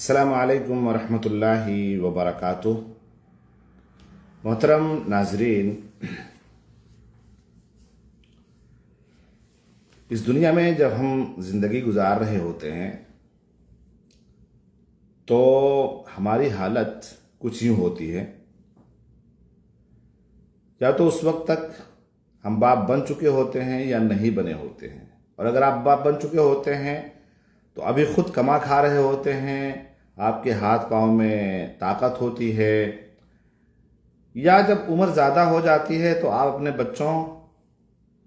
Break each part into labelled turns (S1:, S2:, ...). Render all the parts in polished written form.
S1: अस्सलामु अलैकुम वरहमतुल्लाहि वबरकातुह। मोहतरम नाजरीन, इस दुनिया में जब हम ज़िंदगी गुजार रहे होते हैं तो हमारी हालत कुछ यूँ होती है। या तो उस वक्त तक हम बाप बन चुके होते हैं या नहीं बने होते हैं, और अगर आप बाप बन चुके होते हैं तो अभी खुद कमा खा रहे होते हैं, आपके हाथ पाँव में ताकत होती है। या जब उम्र ज़्यादा हो जाती है तो आप अपने बच्चों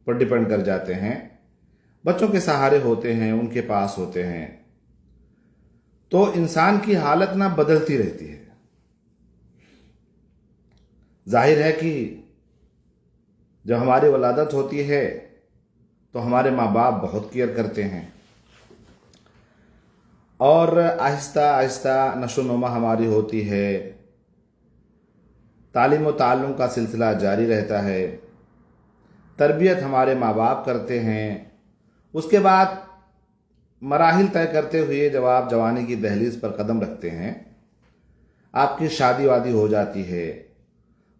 S1: पर डिपेंड कर जाते हैं, बच्चों के सहारे होते हैं, उनके पास होते हैं। तो इंसान की हालत ना बदलती रहती है। जाहिर है कि जब हमारी वलादत होती है तो हमारे माँ बाप बहुत केयर करते हैं और आहिस्ता आहिस्ता नशोनुमा हमारी होती है, तालीम व ताल्लुम का सिलसिला जारी रहता है, तरबियत हमारे माँ बाप करते हैं। उसके बाद मराहिल तय करते हुए जब आप जवानी की दहलीज पर कदम रखते हैं, आपकी शादी वादी हो जाती है।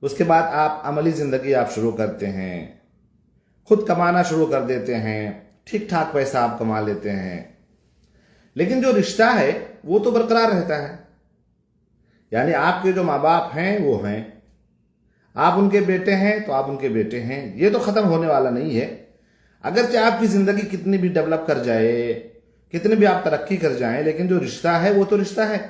S1: उसके बाद आप अमली ज़िंदगी आप शुरू करते हैं, खुद कमाना शुरू कर देते हैं, ठीक ठाक पैसा आप कमा लेते हैं। लेकिन जो रिश्ता है वो तो बरकरार रहता है। यानी आपके जो माँ बाप हैं वो हैं, आप उनके बेटे हैं तो आप उनके बेटे हैं, ये तो ख़त्म होने वाला नहीं है। अगरचे आपकी ज़िंदगी कितनी भी डेवलप कर जाए, कितनी भी आप तरक्की कर जाएं, लेकिन जो रिश्ता है वो तो रिश्ता है।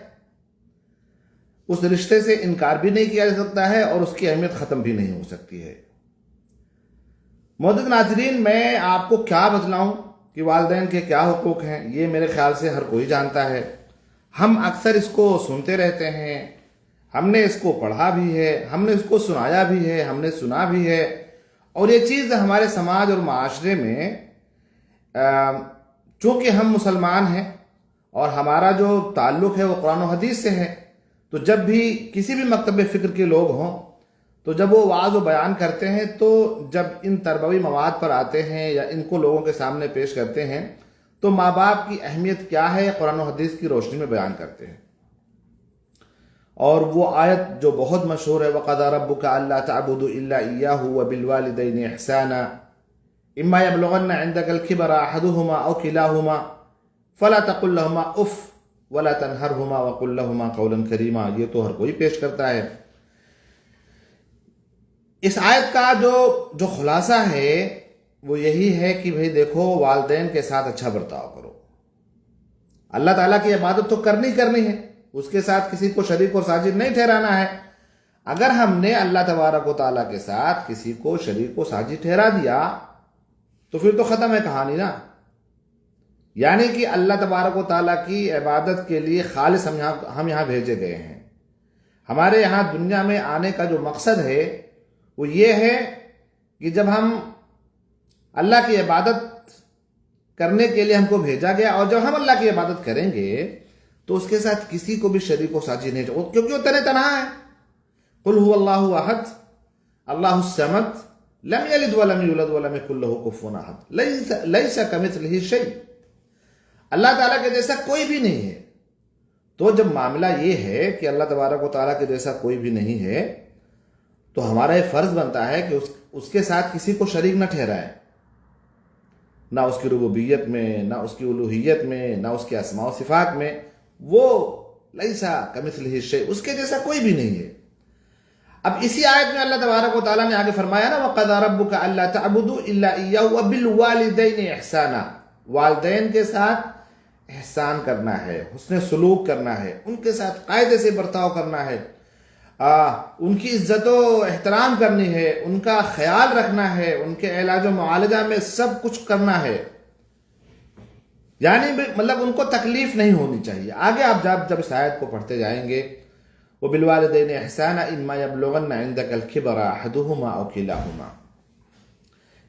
S1: उस रिश्ते से इनकार भी नहीं किया जा सकता है और उसकी अहमियत ख़त्म भी नहीं हो सकती है। मोहतरम नाज़रीन, मैं आपको क्या बतलाऊं कि वालिदैन के क्या हुकूक हैं, ये मेरे ख्याल से हर कोई जानता है। हम अक्सर इसको सुनते रहते हैं, हमने इसको पढ़ा भी है, हमने इसको सुनाया भी है, हमने सुना भी है। और ये चीज़ हमारे समाज और माशरे में, चूँकि हम मुसलमान हैं और हमारा जो ताल्लुक़ है वो कुरान और हदीस से है, तो जब भी किसी भी मकतब फ़िक्र के लोग हों तो जब वो वाज़ व बयान करते हैं, तो जब इन तरबवी मवाद पर आते हैं या इनको लोगों के सामने पेश करते हैं तो माँ बाप की अहमियत क्या है कुरान और हदीस की रोशनी में बयान करते हैं। और वो आयत जो बहुत मशहूर है, वक़ज़ा रब्बुका अल्ला तअबुदू इल्ला इय्याहु व बिल वालिदैनि इहसाना इम्मा यबलुगन्ना इंदकल किबरा अहदुहुमा औ किलाहुमा फला तकुल लहुमा उफ वला तनहरहुमा व कुल लहुमा कौलन करीमा। ये तो हर कोई पेश करता है। इस आयत का जो खुलासा है वो यही है कि भाई देखो, वालिदैन के साथ अच्छा बर्ताव करो। अल्लाह ताला की इबादत तो करनी है, उसके साथ किसी को शरीक और साजिद नहीं ठहराना है। अगर हमने अल्लाह तबारक व तआला के साथ किसी को शरीक व साजिद ठहरा दिया तो फिर तो ख़त्म है कहानी ना। यानी कि अल्लाह तबारक व तआला की इबादत के लिए खालिस हम यहाँ भेजे गए हैं। हमारे यहाँ दुनिया में आने का जो मकसद है वो ये है कि जब हम अल्लाह की इबादत करने के लिए हमको भेजा गया, और जब हम अल्लाह की इबादत करेंगे तो उसके साथ किसी को भी शरीक व साजिद नहीं, क्योंकि वो तन्हा है। कुल हुवल्लाहु अहद अल्लाहुस समद लम यलिद व लम यूलद व लम यकुल लहू कुफुवन अहद लैसा कमिथलिही शै। अल्लाह ताला के जैसा कोई भी नहीं है। तो जब मामला ये है कि अल्लाह तबारक व तआला के जैसा कोई भी नहीं है, तो हमारा ये फ़र्ज़ बनता है कि उसके साथ किसी को शरीक न ठहराएं, ना उसकी रुबूबियत में, ना उसकी उलूहियत में, ना उसके अस्मा व सिफ़ात में। वो लैसा कमिथलिही शै, उसके जैसा कोई भी नहीं है। अब इसी आयत में अल्लाह तबारक व तआला ने आगे फरमाया ना, वक़ज़ा रब्बुका अल्ला तअबुदू इल्ला इय्याहु व बिल वालिदैनि इहसाना। वालिदैन के साथ एहसान करना है, हुस्न सलूक करना है, उनके साथ कायदे से बर्ताव करना है, उनकी इज्जत व एहतराम करनी है, उनका ख्याल रखना है, उनके इलाज व मुआलजा में सब कुछ करना है। यानी मतलब उनको तकलीफ नहीं होनी चाहिए। आगे आप जब इस आयत को पढ़ते जाएंगे, वो बिल वालिदैनि इहसाना इम्मा यबलुगन्ना इंदकल किबरा अहदुहुमा औ किलाहुमा,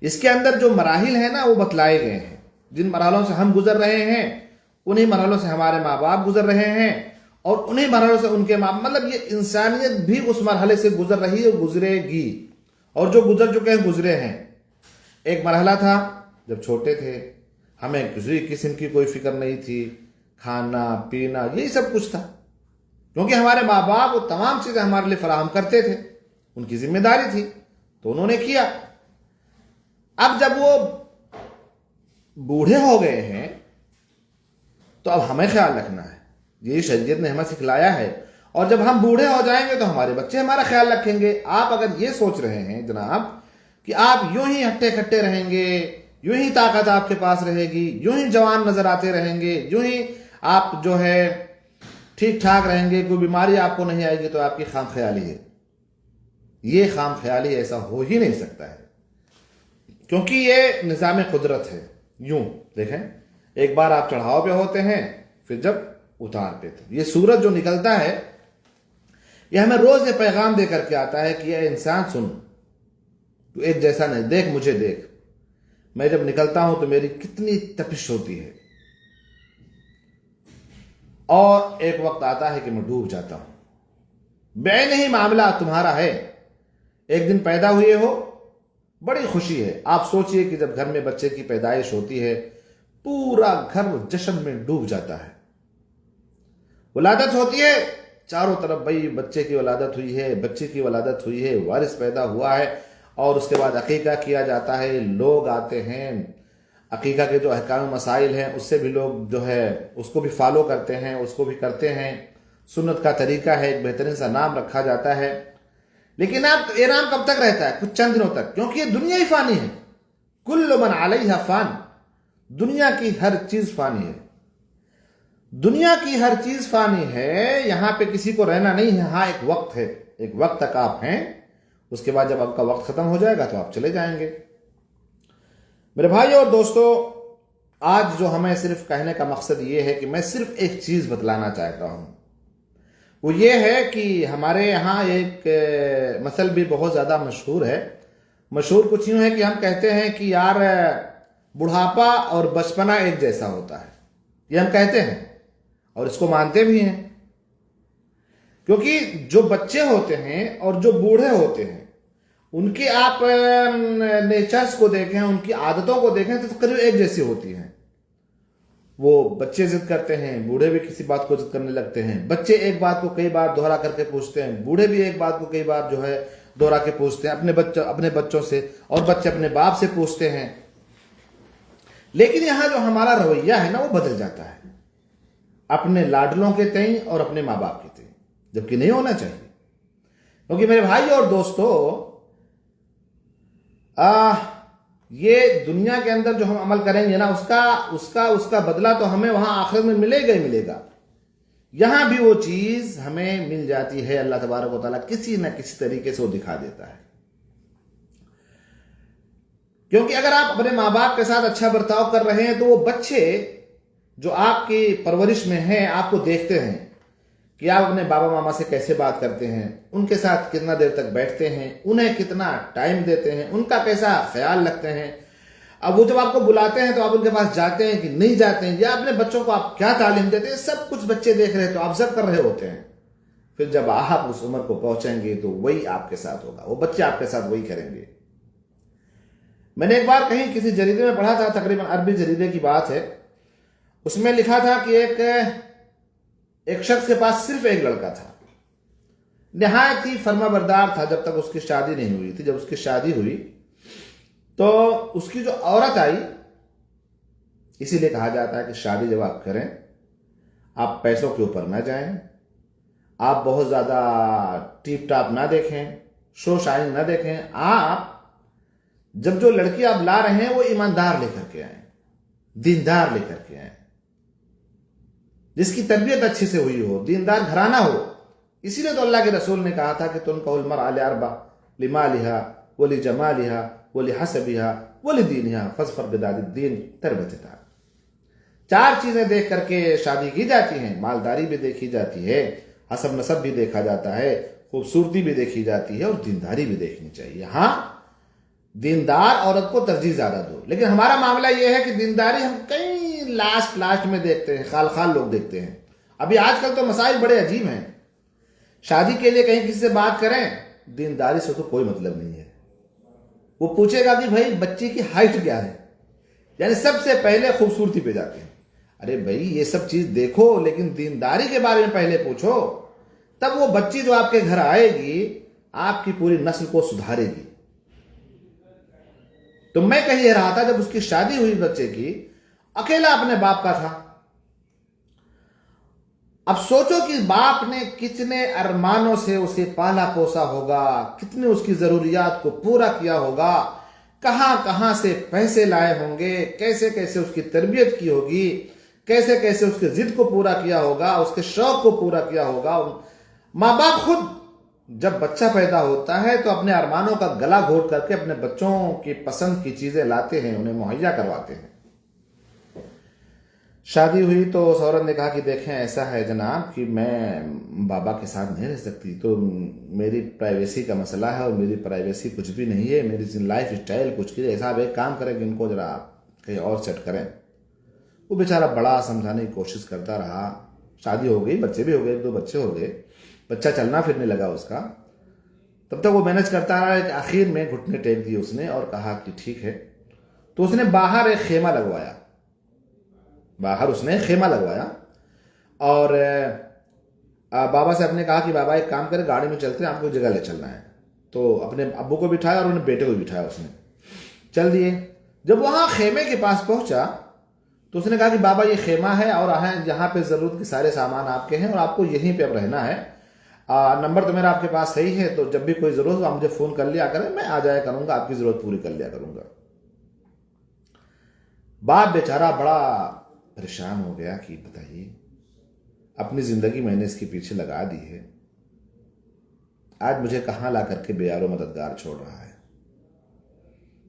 S1: इसके अंदर जो मराहिल है ना वो बतलाए गए हैं। जिन मरहलों से हम गुजर रहे हैं उन्हीं मरहलों से हमारे माँ बाप गुजर रहे हैं, और उन्हीं मरहलों से उनके माँ, मतलब ये इंसानियत भी उस मरहले से गुजर रही है, गुजरेगी। और जो गुजर चुके हैं गुजरे हैं। एक मरहला था जब छोटे थे, हमें किसी किस्म की कोई फिक्र नहीं थी, खाना पीना यही सब कुछ था, क्योंकि हमारे माँ बाप वो तमाम चीजें हमारे लिए फराहम करते थे, उनकी जिम्मेदारी थी, तो उन्होंने किया। अब जब वो बूढ़े हो गए हैं तो अब हमें ख्याल रखना है, यही शरीयत ने हमें सिखलाया है। और जब हम बूढ़े हो जाएंगे तो हमारे बच्चे हमारा ख्याल रखेंगे। आप अगर ये सोच रहे हैं जनाब कि आप यूं ही हट्टे खट्टे रहेंगे, यूं ही ताकत आपके पास रहेगी, यूं ही जवान नजर आते रहेंगे, यूं ही आप जो है ठीक ठाक रहेंगे, कोई बीमारी आपको नहीं आएगी, तो आपकी खाम ख्याली है। ये खाम ख्याली, ऐसा हो ही नहीं सकता है, क्योंकि ये निज़ाम कुदरत है। यूं देखें, एक बार आप चढ़ाव पे होते हैं, फिर जब उतार पे थे। ये सूरज जो निकलता है, ये हमें रोज ये पैगाम दे करके आता है कि ये इंसान सुन, तू एक जैसा नहीं, देख मुझे देख, मैं जब निकलता हूं तो मेरी कितनी तपिश होती है, और एक वक्त आता है कि मैं डूब जाता हूं। बेन ही मामला तुम्हारा है। एक दिन पैदा हुए हो, बड़ी खुशी है। आप सोचिए कि जब घर में बच्चे की पैदाइश होती है, पूरा घर जश्न में डूब जाता है। वलादत होती है, चारों तरफ भाई बच्चे की वलादत हुई है, बच्चे की वलादत हुई है, वारिस पैदा हुआ है, और उसके बाद अकीका किया जाता है। लोग आते हैं, अकीका के जो अहकाम मसाइल हैं उससे भी लोग जो है उसको भी फॉलो करते हैं, उसको भी करते हैं। सुन्नत का तरीका है, एक बेहतरीन सा नाम रखा जाता है। लेकिन आप ये नाम कब तक रहता है? कुछ चंद दिनों तक, क्योंकि ये दुनिया ही फानी है। कुल्लु मन अलैहा फान, दुनिया की हर चीज फानी है। दुनिया की हर चीज फानी है, यहां पे किसी को रहना नहीं है। हाँ, एक वक्त है, एक वक्त तक आप हैं, उसके बाद जब आपका वक्त खत्म हो जाएगा तो आप चले जाएंगे। मेरे भाई और दोस्तों, आज जो हमें सिर्फ कहने का मकसद ये है कि मैं सिर्फ एक चीज बतलाना चाहता हूं, वो ये है कि हमारे यहाँ एक मसल भी बहुत ज्यादा मशहूर है। मशहूर कुछ यूं है कि हम कहते हैं कि यार बुढ़ापा और बचपना एक जैसा होता है, ये हम कहते हैं और इसको मानते भी हैं। क्योंकि जो बच्चे होते हैं और जो बूढ़े होते हैं, उनके आप नेचर्स को देखें, उनकी आदतों को देखें तो करीब एक जैसी होती हैं। वो बच्चे जिद करते हैं, बूढ़े भी किसी बात को जिद करने लगते हैं। बच्चे एक बात को कई बार दोहरा करके पूछते हैं, बूढ़े भी एक बात को कई बार जो है दोहरा के पूछते हैं अपने बच्चों से, और बच्चे अपने बाप से पूछते हैं। लेकिन यहां जो हमारा रवैया है ना, वो बदल जाता है अपने लाडलों के तई और अपने माँ बाप के तई, जबकि नहीं होना चाहिए। क्योंकि मेरे भाई और दोस्तों, ये दुनिया के अंदर जो हम अमल करेंगे ना, उसका बदला तो हमें वहां आखिरत में मिलेगा ही मिलेगा। यहां भी वो चीज हमें मिल जाती है, अल्लाह तबारक व तआला किसी न किसी तरीके से वो दिखा देता है। क्योंकि अगर आप अपने माँ बाप के साथ अच्छा बर्ताव कर रहे हैं, तो वो बच्चे जो आपकी परवरिश में हैं आपको देखते हैं कि आप अपने बाबा मामा से कैसे बात करते हैं, उनके साथ कितना देर तक बैठते हैं, उन्हें कितना टाइम देते हैं, उनका कैसा ख्याल रखते हैं। अब वो जब आपको बुलाते हैं तो आप उनके पास जाते हैं कि नहीं जाते हैं, या अपने बच्चों को आप क्या तालीम देते हैं, सब कुछ बच्चे देख रहे हैं, तो ऑब्जर्व कर रहे होते हैं। फिर जब आप उस उम्र को पहुंचेंगे तो वही आपके साथ होगा, वो बच्चे आपके साथ वही करेंगे। मैंने एक बार कहीं किसी जरीदे में पढ़ा था, तकरीबन अरबी जरीदे की बात है, उसमें लिखा था कि एक शख्स के पास सिर्फ एक लड़का था, निहायत ही फर्माबरदार था जब तक उसकी शादी नहीं हुई थी। जब उसकी शादी हुई तो उसकी जो औरत आई, इसीलिए कहा जाता है कि शादी जब आप करें, आप पैसों के ऊपर ना जाएं, आप बहुत ज्यादा टीप टाप ना देखें, शो शाइन ना देखें। आप जब जो लड़की आप ला रहे हैं वो ईमानदार लेकर के आए, दीनदार लेकर के आए, जिसकी तरबियत अच्छी से हुई हो, दीनदार घराना हो। इसीलिए तो अल्लाह के रसूल ने कहा था कि तुनकाहुल मरअ लिअर्बा, लिमालिहा व लिजमालिहा व लिहसबिहा व लिदीनिहा फज़फर बिदातिद्दीन तरबतहा। 4 चीजें देख करके शादी की जाती हैं। मालदारी भी देखी जाती है, हसब नसब भी देखा जाता है, खूबसूरती भी देखी जाती है, और दीनदारी भी देखनी चाहिए। हाँ, दीनदार औरत को तरजीह ज्यादा दो। लेकिन हमारा मामला यह है कि दीनदारी हम कई लास्ट में देखते हैं, खाल लोग देखते हैं। अभी आजकल तो मसाइल बड़े अजीब हैं। शादी के लिए कहीं किसी से बात करें, दीनदारी से तो कोई मतलब नहीं है। वो पूछेगा कि भाई बच्चे की हाइट क्या है, यानी सबसे पहले खूबसूरती पे जाते हैं। अरे भाई ये सब चीज देखो, लेकिन दीनदारी के बारे में पहले पूछो, तब वो बच्ची जो आपके घर आएगी आपकी पूरी नस्ल को सुधारेगी। तो मैं कह रहा था, जब उसकी शादी हुई बच्चे की, अकेला अपने बाप का था। अब सोचो कि बाप ने कितने अरमानों से उसे पाला पोसा होगा, कितने उसकी जरूरियात को पूरा किया होगा, कहां कहां से पैसे लाए होंगे, कैसे कैसे उसकी तरबियत की होगी, कैसे कैसे उसके जिद को पूरा किया होगा, उसके शौक को पूरा किया होगा। माँ बाप खुद जब बच्चा पैदा होता है तो अपने अरमानों का गला घोट करके अपने बच्चों की पसंद की चीजें लाते हैं, उन्हें मुहैया करवाते हैं। शादी हुई तो उस औरत ने कहा कि देखें ऐसा है जनाब कि मैं बाबा के साथ नहीं रह सकती, तो मेरी प्राइवेसी का मसला है, और मेरी प्राइवेसी कुछ भी नहीं है, मेरी लाइफ स्टाइल कुछ की। साहब एक काम करें कि इनको जरा कहीं और सेट करें। वो बेचारा बड़ा समझाने की कोशिश करता रहा। शादी हो गई, बच्चे भी हो गए, 2 बच्चे हो गए, बच्चा चलना फिरने लगा उसका। तब तक वो मैनेज करता रहा कि आखिर में घुटने टेक दिए उसने और कहा कि ठीक है। तो उसने बाहर एक खेमा लगवाया, और बाबा से अपने कहा कि बाबा एक काम करें, गाड़ी में चलते हैं, आपको जगह ले चलना है। तो अपने अब्बू को बिठाया और उन्हें बेटे को बिठाया, उसने चल दिए। जब वहां खेमे के पास पहुंचा तो उसने कहा कि बाबा ये खेमा है और यहाँ पे जरूरत के सारे सामान आपके हैं और आपको यहीं पे अब रहना है। नंबर तो मेरा आपके पास सही है, तो जब भी कोई जरूरत हो आप मुझे फोन कर लिया करें, मैं आ जाया करूंगा, आपकी जरूरत पूरी कर लिया करूंगा। बाप बेचारा बड़ा परेशान हो गया कि बताइए, अपनी जिंदगी मैंने इसके पीछे लगा दी है, आज मुझे कहां ला करके बेयारो मददगार छोड़ रहा है।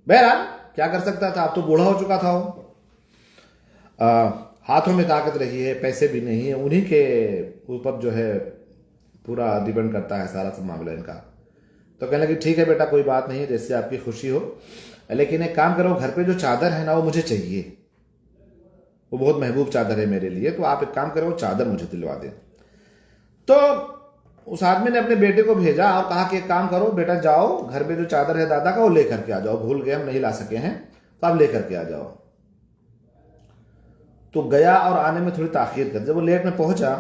S1: बहरहाल क्या कर सकता था, अब तो बूढ़ा हो चुका था वो। हाथों में ताकत रही है, पैसे भी नहीं है, उन्हीं के ऊपर जो है पूरा डिपेंड करता है सारा सब मामला इनका। तो कहने लगी ठीक है बेटा, कोई बात नहीं है, जैसे आपकी खुशी हो, लेकिन एक काम करो, घर पे जो चादर है ना वो मुझे चाहिए, वो बहुत महबूब चादर है मेरे लिए, तो आप एक काम करो, चादर मुझे दिलवा दें। तो उस आदमी ने अपने बेटे को भेजा और कहा कि एक काम करो बेटा, जाओ घर पे जो चादर है दादा का वो लेकर के आ जाओ, भूल गए हम नहीं ला सके हैं, तो आप लेकर के आ जाओ। तो गया और आने में थोड़ी ताखीर कर, जब वो लेट में पहुंचा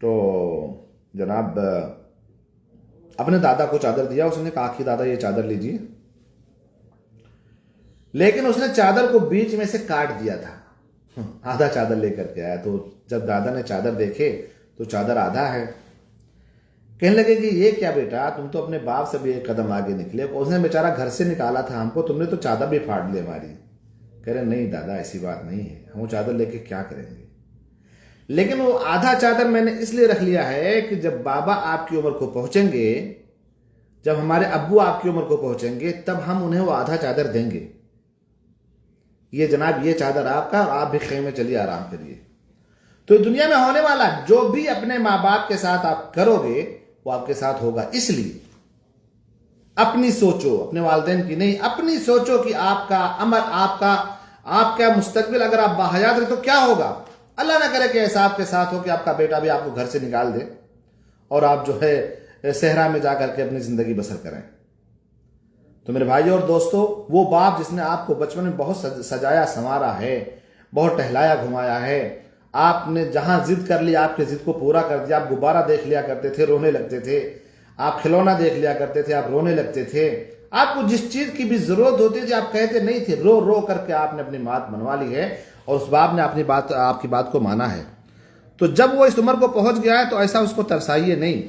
S1: तो जनाब अपने दादा को चादर दिया। उसने कहा कि दादा ये चादर लीजिए, लेकिन उसने चादर को बीच में से काट दिया था, आधा चादर लेकर के आया। तो जब दादा ने चादर देखे तो चादर आधा है। कहने लगे कि ये क्या बेटा, तुम तो अपने बाप से भी एक कदम आगे निकले, उसने बेचारा घर से निकाला था हमको, तुमने तो चादर भी फाड़ ली हमारी। कह रहे नहीं दादा ऐसी बात नहीं है, हम वो चादर लेके क्या करेंगे, लेकिन वो आधा चादर मैंने इसलिए रख लिया है कि जब बाबा आपकी उम्र को पहुंचेंगे, जब हमारे अब्बू आपकी उम्र को पहुंचेंगे, तब हम उन्हें वो आधा चादर देंगे। ये जनाब ये चादर आपका, और आप भी खेमे चलिए आराम करिए। तो दुनिया में होने वाला जो भी अपने माँ बाप के साथ आप करोगे वो आपके साथ होगा। इसलिए अपनी सोचो, अपने वालिदैन की नहीं, अपनी सोचो कि आपका अमर, आपका मुस्तकबिल अगर आप बाहयात रहे तो क्या होगा। अल्लाह ना करे कि ऐसा आपके साथ हो कि आपका बेटा भी आपको घर से निकाल दे और आप जो है सहरा में जाकर के अपनी जिंदगी बसर करें। तो मेरे भाइयों और दोस्तों, वो बाप जिसने आपको बचपन में बहुत सजाया संवारा है, बहुत टहलाया घुमाया है, आपने जहां जिद कर ली आपके जिद को पूरा कर दिया। आप गुब्बारा देख लिया करते थे, रोने लगते थे, आप खिलौना देख लिया करते थे, आप रोने लगते थे, आपको जिस चीज की भी जरूरत होती थी आप कहते नहीं थे, रो रो करके आपने अपनी बात मनवा ली है और उस बाप ने आपकी बात को माना है। तो जब वो इस उम्र को पहुंच गया है तो ऐसा उसको तरसाइए नहीं।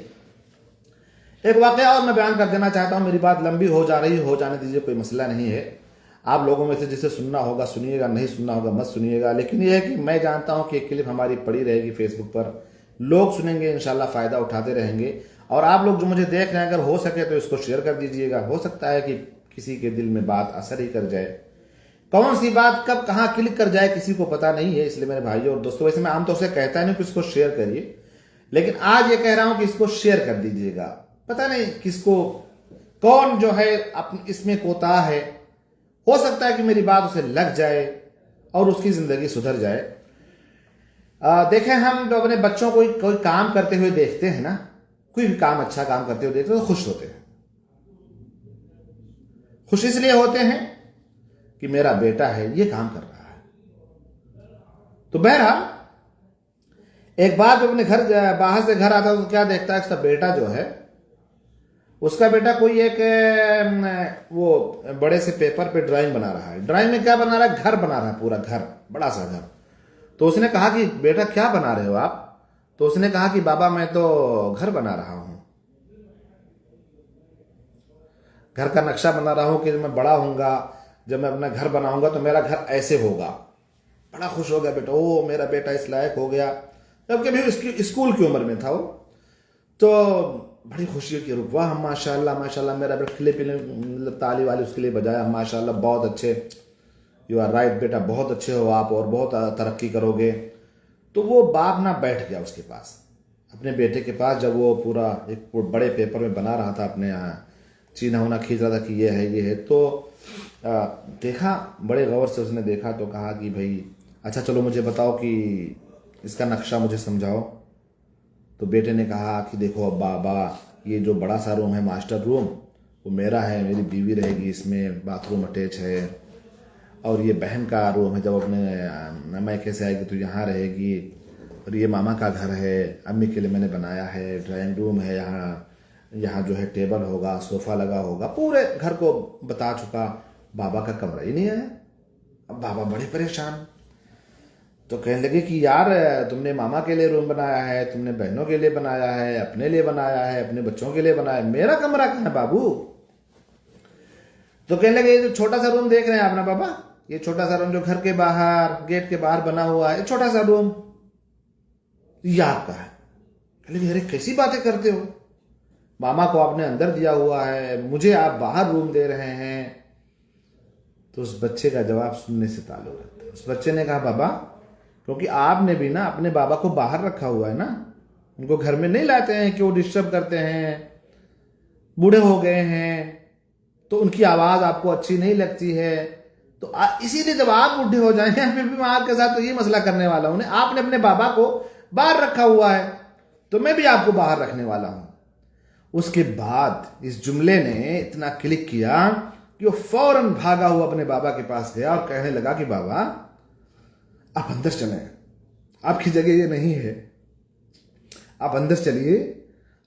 S1: एक वाकया और मैं बयान कर देना चाहता हूं, मेरी बात लंबी हो जा रही, हो जाने दीजिए, कोई मसला नहीं है। आप लोगों में से जिसे सुनना होगा सुनिएगा, नहीं सुनना होगा मत सुनिएगा, लेकिन यह है कि मैं जानता हूं कि एक क्लिप हमारी पड़ी रहेगी फेसबुक पर, लोग सुनेंगे, इंशाल्लाह फायदा उठाते रहेंगे। और आप लोग जो मुझे देख रहे हैं अगर हो सके तो इसको शेयर कर दीजिएगा, हो सकता है कि किसी के दिल में बात असर ही कर जाए। कौन सी बात कब कहां क्लिक कर जाए किसी को पता नहीं है। इसलिए मेरे भाइयों और दोस्तों, वैसे मैं आमतौर से कहता नहीं कि इसको शेयर करिए, लेकिन आज ये कह रहा हूं कि इसको शेयर कर दीजिएगा। पता नहीं किसको कौन जो है इसमें कोताह है, हो सकता है कि मेरी बात उसे लग जाए और उसकी जिंदगी सुधर जाए। देखें, हम जो अपने बच्चों को कोई काम करते हुए देखते हैं ना, कोई भी काम अच्छा काम करते हुए देखते हैं तो खुश होते हैं। खुश इसलिए होते हैं कि मेरा बेटा है ये काम कर रहा है, तो बहरहाल एक बार जब अपने घर बाहर से घर आता है तो क्या देखता है, उसका बेटा जो है, उसका बेटा कोई एक वो बड़े से पेपर पे ड्राइंग बना रहा है। ड्राइंग में क्या बना रहा है? घर बना रहा है, पूरा घर, बड़ा सा घर। तो उसने कहा कि बेटा क्या बना रहे हो आप? तो उसने कहा कि बाबा मैं तो घर बना रहा हूं, घर का नक्शा बना रहा हूं कि जब मैं बड़ा होऊंगा, जब मैं अपना घर बनाऊंगा तो मेरा घर ऐसे होगा। बड़ा खुश हो गया बेटा, ओ मेरा बेटा इस लायक हो गया। जबकि भी उसकी स्कूल की उम्र में था वो। तो बड़ी खुशी की, वाह माशाल्लाह माशाल्लाह, मेरा बेटा खिले पिले ताली वाली उसके लिए बजाया, माशाल्लाह बहुत अच्छे, यू आर राइट बेटा, बहुत अच्छे हो आप और बहुत तरक्की करोगे। तो वो बाप ना बैठ गया उसके पास, अपने बेटे के पास, जब वो पूरा एक बड़े पेपर में बना रहा था, अपने यहाँ चीना होना खींच रहा था कि ये है। तो देखा, बड़े गौर से उसने देखा तो कहा कि भाई अच्छा चलो मुझे बताओ कि इसका नक्शा मुझे समझाओ। तो बेटे ने कहा कि देखो बाबा, ये जो बड़ा सा रूम है मास्टर रूम, वो मेरा है, मेरी बीवी रहेगी इसमें, बाथरूम अटैच है। और ये बहन का रूम है, जब अपने मैके से आएगी तो यहाँ रहेगी। और ये मामा का घर है, अम्मी के लिए मैंने बनाया है, ड्राइंग रूम है, यहाँ जो है टेबल होगा, सोफा लगा होगा, पूरे घर को बता चुका। बाबा का कमरा ही नहीं है। अब बाबा बड़े परेशान, तो कहने लगे कि यार तुमने मामा के लिए रूम बनाया है, तुमने बहनों के लिए बनाया है, अपने लिए बनाया है, अपने बच्चों के लिए बनाया है, मेरा कमरा कहाँ है बाबू? तो कहने लगे ये जो छोटा सा रूम देख रहे हैं आप ना बाबा, ये छोटा सा रूम जो घर के बाहर, गेट के बाहर बना हुआ है, छोटा सा रूम, ये आपका है। कहने लगे अरे कैसी बातें करते हो, मामा को आपने अंदर दिया हुआ है, मुझे आप बाहर रूम दे रहे हैं। तो उस बच्चे का जवाब सुनने से ताल्लुक रखता है। उस बच्चे ने कहा बाबा, क्योंकि आपने भी ना अपने बाबा को बाहर रखा हुआ है ना, उनको घर में नहीं लाते हैं कि वो डिस्टर्ब करते हैं, बूढ़े हो गए हैं तो उनकी आवाज आपको अच्छी नहीं लगती है। तो इसीलिए जब आप बूढ़े हो जाएंगे फिर भी मैं आपके साथ तो ये मसला करने वाला हूं। आपने अपने बाबा को बाहर रखा हुआ है तो मैं भी आपको बाहर रखने वाला हूं। उसके बाद इस जुमले ने इतना क्लिक किया कि वो फौरन भागा हुआ अपने बाबा के पास गया और कहने लगा कि बाबा आप अंदर चलें, आपकी जगह ये नहीं है, आप अंदर चलिए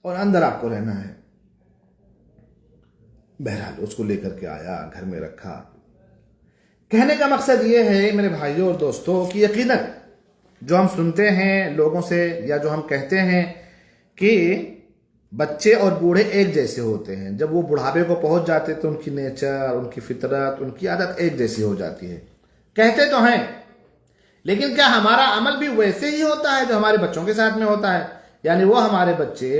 S1: और अंदर आपको रहना है। बहरहाल उसको लेकर के आया, घर में रखा। कहने का मकसद ये है मेरे भाइयों और दोस्तों कि यकीनन जो हम सुनते हैं लोगों से या जो हम कहते हैं कि बच्चे और बूढ़े एक जैसे होते हैं, जब वो बुढ़ापे को पहुंच जाते तो उनकी नेचर, उनकी फितरत, उनकी आदत एक जैसी हो जाती है। कहते तो हैं, लेकिन क्या हमारा अमल भी वैसे ही होता है जो हमारे बच्चों के साथ में होता है? यानी वो हमारे बच्चे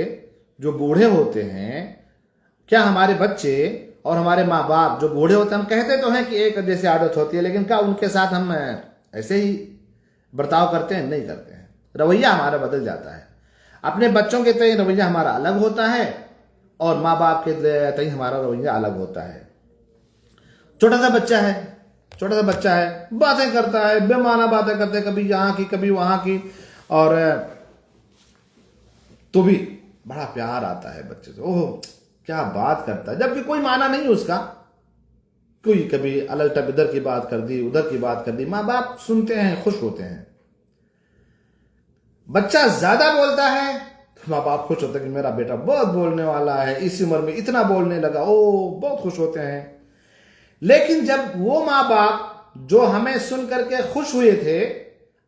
S1: जो बूढ़े होते हैं, क्या हमारे बच्चे और हमारे माँ बाप जो बूढ़े होते हैं, हम कहते तो हैं कि एक जैसी आदत होती है, लेकिन क्या उनके साथ हम ऐसे ही बर्ताव करते हैं? नहीं करते हैं। रवैया हमारा बदल जाता है। अपने बच्चों के तय रवैया हमारा अलग होता है और माँ बाप के तय हमारा रवैया अलग होता है। छोटा सा बच्चा है, बातें करता है, बेमाना बातें करते हैं, कभी यहाँ की कभी वहां की, और तो भी बड़ा प्यार आता है बच्चे से, ओह क्या बात करता है, जबकि कोई माना नहीं उसका। कोई कभी अलग टप इधर की बात कर दी, उधर की बात कर दी, माँ बाप सुनते हैं, खुश होते हैं। बच्चा ज्यादा बोलता है तो माँ बाप खुश होते हैं कि मेरा बेटा बहुत बोलने वाला है, इस उम्र में इतना बोलने लगा, ओ बहुत खुश होते हैं। लेकिन जब वो माँ बाप जो हमें सुन करके खुश हुए थे,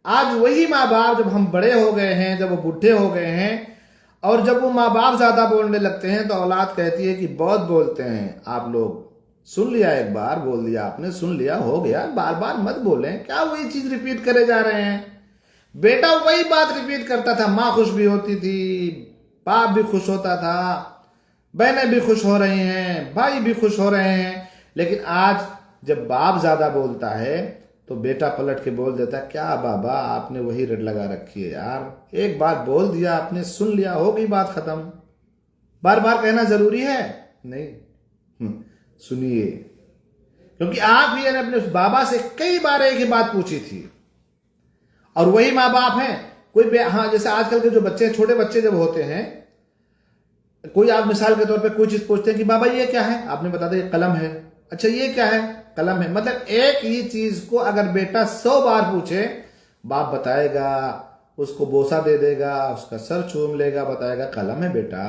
S1: आज वही माँ बाप जब हम बड़े हो गए हैं, जब वो बूढ़े हो गए हैं, और जब वो माँ बाप ज्यादा बोलने लगते हैं तो औलाद कहती है कि बहुत बोलते हैं आप लोग, सुन लिया, एक बार बोल दिया आपने, सुन लिया, हो गया, बार बार मत बोलें, क्या वही चीज रिपीट करे जा रहे हैं। बेटा वही बात रिपीट करता था, माँ खुश भी होती थी, बाप भी खुश होता था, बहनें भी खुश हो रही हैं, भाई भी खुश हो रहे हैं। लेकिन आज जब बाप ज्यादा बोलता है तो बेटा पलट के बोल देता है, क्या बाबा आपने वही रट लगा रखी है यार, एक बार बोल दिया आपने, सुन लिया, हो गई बात खत्म, बार बार कहना जरूरी है? नहीं, सुनिए, क्योंकि आप ही ने अपने उस बाबा से कई बार एक ही बात पूछी थी, और वही माँ बाप हैं। कोई हाँ, जैसे आजकल के जो बच्चे, छोटे बच्चे जब होते हैं, कोई आप मिसाल के तौर पे कोई चीज पूछते हैं कि बाबा ये क्या है, आपने बता दिया कलम है, अच्छा ये क्या है, कलम है। मतलब एक ही चीज को अगर बेटा 100 बार पूछे, बाप बताएगा, उसको बोसा दे देगा, उसका सर चूम लेगा, बताएगा कलम है बेटा,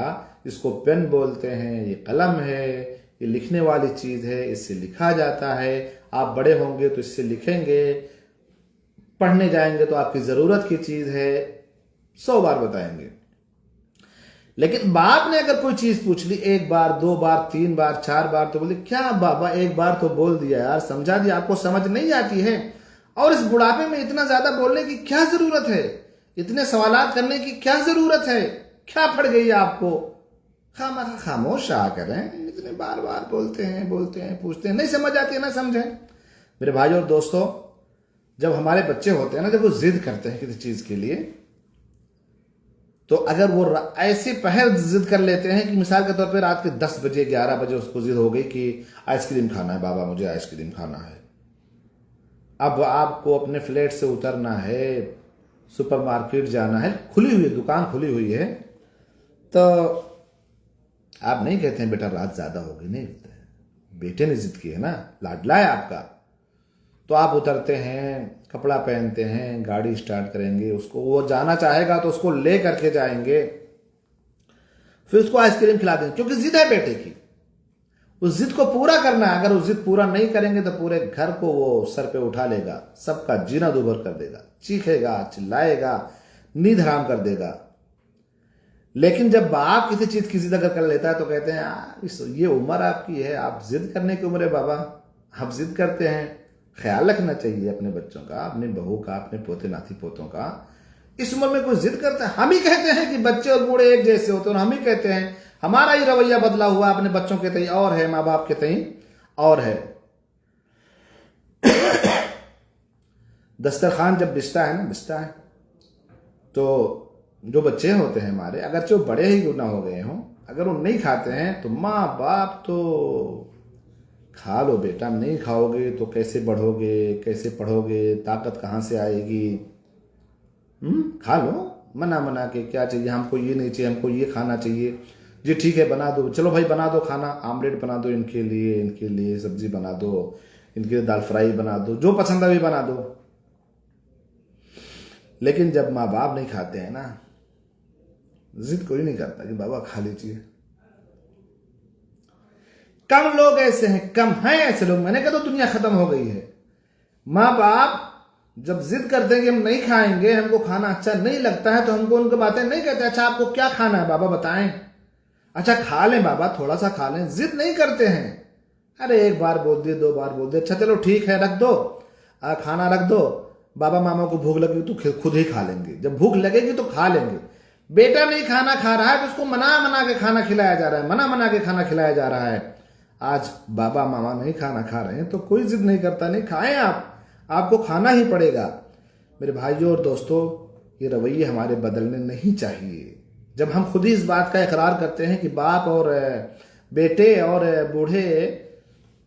S1: इसको पेन बोलते हैं, ये कलम है, ये लिखने वाली चीज है, इससे लिखा जाता है, आप बड़े होंगे तो इससे लिखेंगे, पढ़ने जाएंगे तो आपकी जरूरत की चीज है, 100 बार बताएंगे। लेकिन बाप ने अगर कोई चीज पूछ ली 1 बार 2 बार 3 बार 4 बार, तो बोले क्या बाबा 1 बार तो बोल दिया यार, समझा दिया, आपको समझ नहीं आती है, और इस बुढ़ापे में इतना ज्यादा बोलने की क्या जरूरत है, इतने सवालात करने की क्या जरूरत है, क्या पड़ गई आपको, खामोश आ करें, इतने बार बार बोलते हैं पूछते हैं, नहीं समझ आती है ना समझें। मेरे भाई और दोस्तों, जब हमारे बच्चे होते हैं ना, जब वो जिद करते हैं किसी चीज के लिए, तो अगर वो ऐसे पहर जिद कर लेते हैं कि मिसाल के तौर पे रात के 10 बजे 11 बजे उसको जिद हो गई कि आइसक्रीम खाना है, बाबा मुझे आइसक्रीम खाना है। अब आपको अपने फ्लैट से उतरना है, सुपरमार्केट जाना है, खुली हुई दुकान खुली हुई है, तो आप नहीं कहते हैं बेटा रात ज्यादा हो गई, नहीं कहते हैं, बेटे ने जिद की है ना, लाडला है आपका, तो आप उतरते हैं, कपड़ा पहनते हैं, गाड़ी स्टार्ट करेंगे, उसको वो जाना चाहेगा तो उसको ले करके जाएंगे, फिर उसको आइसक्रीम खिला देंगे, क्योंकि जिद है बेटे की, उस जिद को पूरा करना है। अगर उस जिद पूरा नहीं करेंगे तो पूरे घर को वो सर पे उठा लेगा, सबका जीना दूभर कर देगा, चीखेगा, चिल्लाएगा, नींद हराम कर देगा। लेकिन जब बाप किसी चीज की जिद अगर कर लेता है तो कहते हैं ये उम्र आपकी है, आप जिद करने की उम्र है बाबा, आप जिद करते हैं। ख्याल रखना चाहिए अपने बच्चों का, अपनी बहू का, अपने पोते नाती पोतों का। इस उम्र में कोई जिद करता है, हम ही कहते हैं कि बच्चे और बूढ़े एक जैसे होते हैं, और हम ही कहते हैं, हमारा ही रवैया बदला हुआ अपने बच्चों के तई और है, माँ बाप के तई और है। दस्तरखान जब बिछता है तो जो बच्चे होते हैं हमारे, अगर जो बड़े ही गुना हो गए हों, अगर वो नहीं खाते हैं तो माँ बाप तो खा लो बेटा, नहीं खाओगे तो कैसे बढ़ोगे, कैसे पढ़ोगे, ताकत कहाँ से आएगी, खा लो, मना के क्या चाहिए, हमको ये नहीं चाहिए, हमको ये खाना चाहिए, जी ठीक है बना दो, चलो भाई बना दो खाना, आमलेट बना दो इनके लिए सब्जी बना दो, इनके लिए दाल फ्राई बना दो, जो पसंद है भी बना दो। लेकिन जब माँ बाप नहीं खाते हैं ना, जिद कोई नहीं करता कि बाबा खा लीजिए। कम लोग ऐसे हैं, कम हैं ऐसे लोग, मैंने कहा तो दुनिया खत्म हो गई है। माँ बाप जब जिद करते हैं कि हम नहीं खाएंगे, हमको खाना अच्छा नहीं लगता है, तो हमको उनकी बातें नहीं कहते, अच्छा आपको क्या खाना है बाबा बताएं, अच्छा खा लें बाबा, थोड़ा सा खा लें, जिद नहीं करते हैं। अरे 1 बार बोल दिए, 2 बार बोल दिए, अच्छा चलो ठीक है रख दो, खाना रख दो, बाबा मामा को भूख लगी तो खुद ही खा लेंगे, जब भूख लगेगी तो खा लेंगे। बेटा नहीं खाना खा रहा है तो उसको मना के खाना खिलाया जा रहा है, मना के खाना खिलाया जा रहा है। आज बाबा मामा नहीं खाना खा रहे हैं तो कोई जिद नहीं करता, नहीं खाएं आपको खाना ही पड़ेगा। मेरे भाइयों और दोस्तों, ये रवैये हमारे बदलने नहीं चाहिए। जब हम खुद ही इस बात का इकरार करते हैं कि बाप और बेटे और बूढ़े,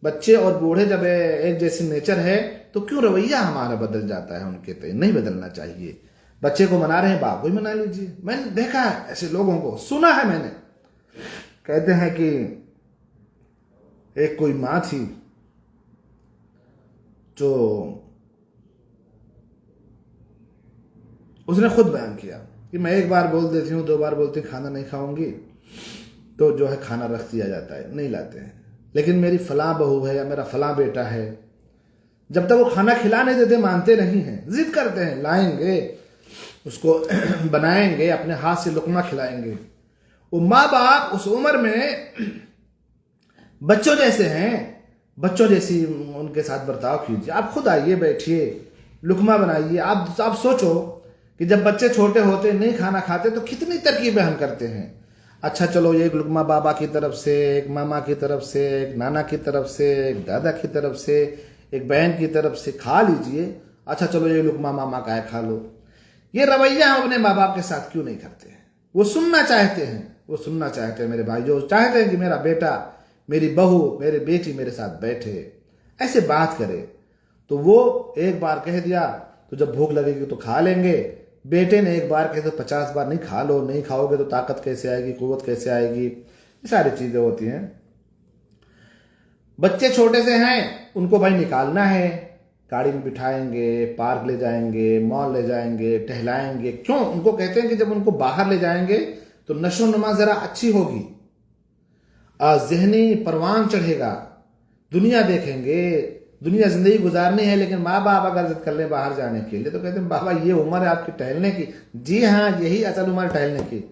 S1: बच्चे और बूढ़े जब एक जैसी नेचर है, तो क्यों रवैया हमारा बदल जाता है उनके पे? नहीं बदलना चाहिए। बच्चे को मना रहे हैं, बाप को ही मना लीजिए। मैंने देखा है ऐसे लोगों को, सुना है मैंने, कहते हैं कि एक कोई माँ थी जो उसने खुद बयान किया कि मैं 1 बार बोल देती हूँ, 2 बार बोलती हूँ खाना नहीं खाऊंगी, तो जो है खाना रख दिया जाता है, नहीं लाते हैं। लेकिन मेरी फलां बहू है या मेरा फलां बेटा है, जब तक वो खाना खिला नहीं देते मानते नहीं हैं, जिद करते हैं, लाएंगे उसको बनाएंगे, अपने हाथ से लुकमा खिलाएंगे। वो माँ बाप उस उम्र में बच्चों जैसे हैं, बच्चों जैसी उनके साथ बर्ताव कीजिए। आप खुद आइए, बैठिए, लुकमा बनाइए। आप सोचो कि जब बच्चे छोटे होते नहीं खाना खाते तो कितनी तरकीबें हम करते हैं। अच्छा चलो एक लुकमा बाबा की तरफ से, एक मामा की तरफ से, एक नाना की तरफ से, एक दादा की तरफ से, एक बहन की तरफ से, खा लीजिए। अच्छा चलो ये लुकमा मामा का है, खा लो। ये रवैया हम अपने माँ बाप के साथ क्यों नहीं करते हैं? वो सुनना चाहते हैं मेरे भाई, जो चाहते हैं कि मेरा बेटा, मेरी बहू, मेरी बेटी मेरे साथ बैठे, ऐसे बात करे। तो वो 1 बार कह दिया तो जब भूख लगेगी तो खा लेंगे। बेटे ने 1 बार कहे तो 50 बार नहीं, खा लो, नहीं खाओगे तो ताकत कैसे आएगी, कुव्वत कैसे आएगी, ये सारी चीजें होती हैं। बच्चे छोटे से हैं, उनको भाई निकालना है, गाड़ी में बिठाएंगे, पार्क ले जाएंगे, मॉल ले जाएंगे, टहलाएंगे। क्यों? उनको कहते हैं कि जब उनको बाहर ले जाएंगे तो नशो नुमा ज़रा अच्छी होगी, ज़हनी परवान चढ़ेगा, दुनिया देखेंगे, दुनिया ज़िंदगी गुजारनी है। लेकिन माँ बाप अगर जिद कर ले बाहर जाने के लिए तो कहते हैं बाबा ये उम्र है आपकी टहलने की। जी हाँ, यही असल उम्र टहलने की।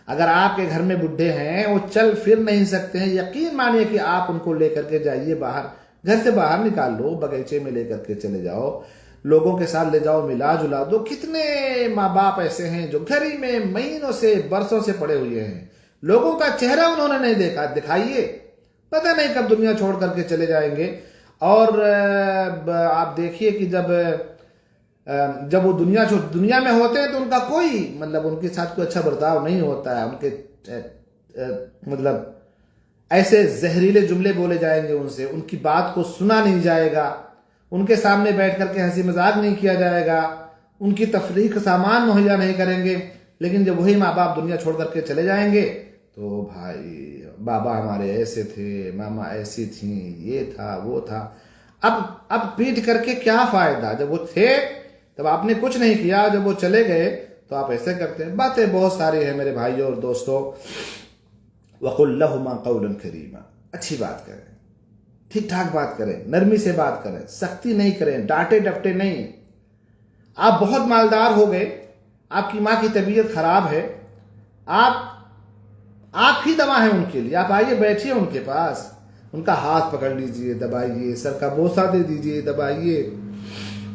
S1: अगर आपके घर में बुढ़े हैं, वो चल फिर नहीं सकते हैं, यकीन मानिए कि आप उनको लेकर के जाइए बाहर, घर से बाहर निकाल लो, बगीचे में लेकर के चले जाओ, लोगों के साथ ले जाओ, मिला जुला दो। कितने माँ बाप ऐसे हैं जो घर ही में महीनों से बरसों से पड़े हुए हैं, लोगों का चेहरा उन्होंने नहीं देखा। दिखाइए, पता नहीं कब दुनिया छोड़ करके चले जाएंगे। और आप देखिए कि जब वो दुनिया में होते हैं तो उनका कोई मतलब उनके साथ कोई अच्छा बर्ताव नहीं होता है। उनके मतलब ऐसे जहरीले जुमले बोले जाएंगे उनसे, उनकी बात को सुना नहीं जाएगा, उनके सामने बैठ करके हंसी मजाक नहीं किया जाएगा, उनकी तफरीह का सामान मुहैया नहीं करेंगे। लेकिन जब वही माँ बाप दुनिया छोड़ करके चले जाएंगे तो भाई बाबा हमारे ऐसे थे, मामा ऐसी थी, ये था वो था। अब पीट करके क्या फायदा? जब वो थे तब आपने कुछ नहीं किया, जब वो चले गए तो आप ऐसे करते हैं। बातें बहुत सारी हैं मेरे भाइयों और दोस्तों। वक़ुल लहुमा क़ौलन करीमा, अच्छी बात करें, ठीक ठाक बात करें, नरमी से बात करें, सख्ती नहीं करें, डांटे डपटे नहीं। आप बहुत मालदार हो गए, आपकी माँ की तबीयत खराब है, आप ही दवा है उनके लिए। आप आइए, बैठिए उनके पास, उनका हाथ पकड़ लीजिए, दबाइए, सर का बोसा दे दीजिए, दबाइए,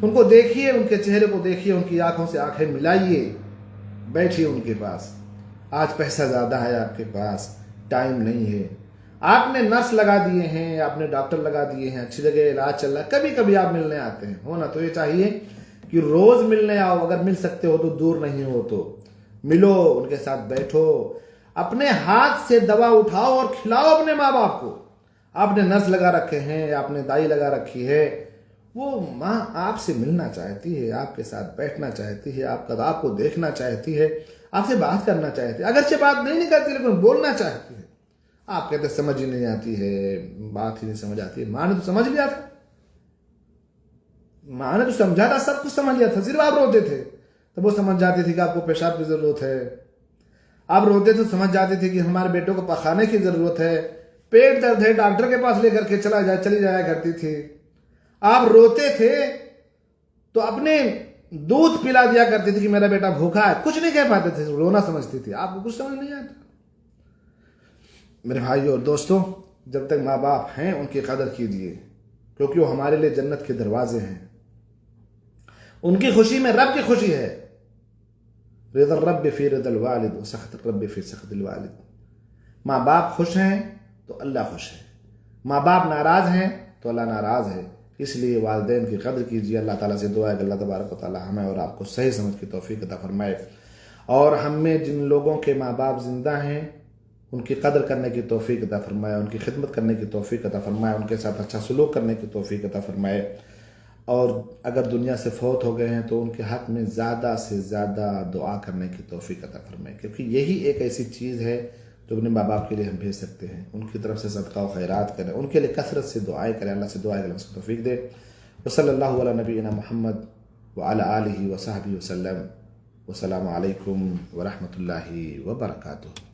S1: उनको देखिए, उनके चेहरे को देखिए, उनकी आंखों से आंखें मिलाइए, बैठिए उनके पास। आज पैसा ज़्यादा है आपके पास, टाइम नहीं है, आपने नर्स लगा दिए हैं, आपने डॉक्टर लगा दिए हैं, अच्छी जगह इलाज चल रहा है, कभी कभी आप मिलने आते हैं। होना तो ये चाहिए कि रोज़ मिलने आओ, अगर मिल सकते हो तो, दूर नहीं हो तो मिलो, उनके साथ बैठो, अपने हाथ से दवा उठाओ और खिलाओ अपने माँ बाप को। आपने नर्स लगा रखे हैं, आपने दाई लगा रखी है, वो माँ आपसे मिलना चाहती है, आपके साथ बैठना चाहती है, आपको देखना चाहती है, आपसे बात करना चाहती है। अगरचे बात नहीं करती लेकिन बोलना चाहती है। आप कहते समझ ही नहीं आती है, बात ही नहीं समझ आती है। माँ ने तो समझ लिया था, माँ ने तो समझा था, सब कुछ समझ लिया था। सिर्फ आप रोते थे तो वो समझ जाती थी कि आपको पेशाब की जरूरत है, आप रोते थे समझ जाती थी कि हमारे बेटों को पखाने की जरूरत है, पेट दर्द है, डॉक्टर के पास लेकर के चली जाया करती थी। आप रोते थे तो अपने दूध पिला दिया करती थी कि मेरा बेटा भूखा है, कुछ नहीं कह पाते थे, रोना समझती थी। आपको कुछ समझ नहीं आता। मेरे भाइयों और दोस्तों, जब तक माँ बाप हैं उनकी कदर कीजिए, क्योंकि वो हमारे लिए जन्नत के दरवाजे हैं। उनकी खुशी में रब की खुशी है। रिदल रब फी रिदल वालिद व सख्त रब फी सख्तिल वालिद। माँ बाप खुश हैं तो अल्लाह खुश है, माँ बाप नाराज हैं तो अल्लाह नाराज है। इसलिए वालिदैन की कदर कीजिए। अल्लाह ताला से दुआ है कि अल्लाह तबारक व तआला हमें और आपको सही समझ की तौफीक अता फरमाए, और हमें जिन लोगों के माँ बाप जिंदा हैं उनकी कदर करने की तौफीक अता फरमाए, उनकी खिदमत करने की तौफीक अता फरमाए, उनके साथ अच्छा सलूक करने की तौफीक अता फरमाए। और अगर दुनिया से फौत हो गए हैं तो उनके हक में ज़्यादा से ज़्यादा दुआ करने की तौफीक अता फरमाए, क्योंकि यही एक ऐसी चीज़ है जो अपने माँ बाप के लिए हम भेज सकते हैं। उनकी तरफ से सदका व खैरात करें, उनके लिए कसरत से दुआएं करें, अल्लाह से दुआ करें, उसको तौफीक दे। वसल्लल्लाहु अला नबीना मुहम्मद व अला आलिहि व सहबिहि वसल्लम। वस्सलामु अलैकुम व रहमतुल्लाहि व बरकातुहू।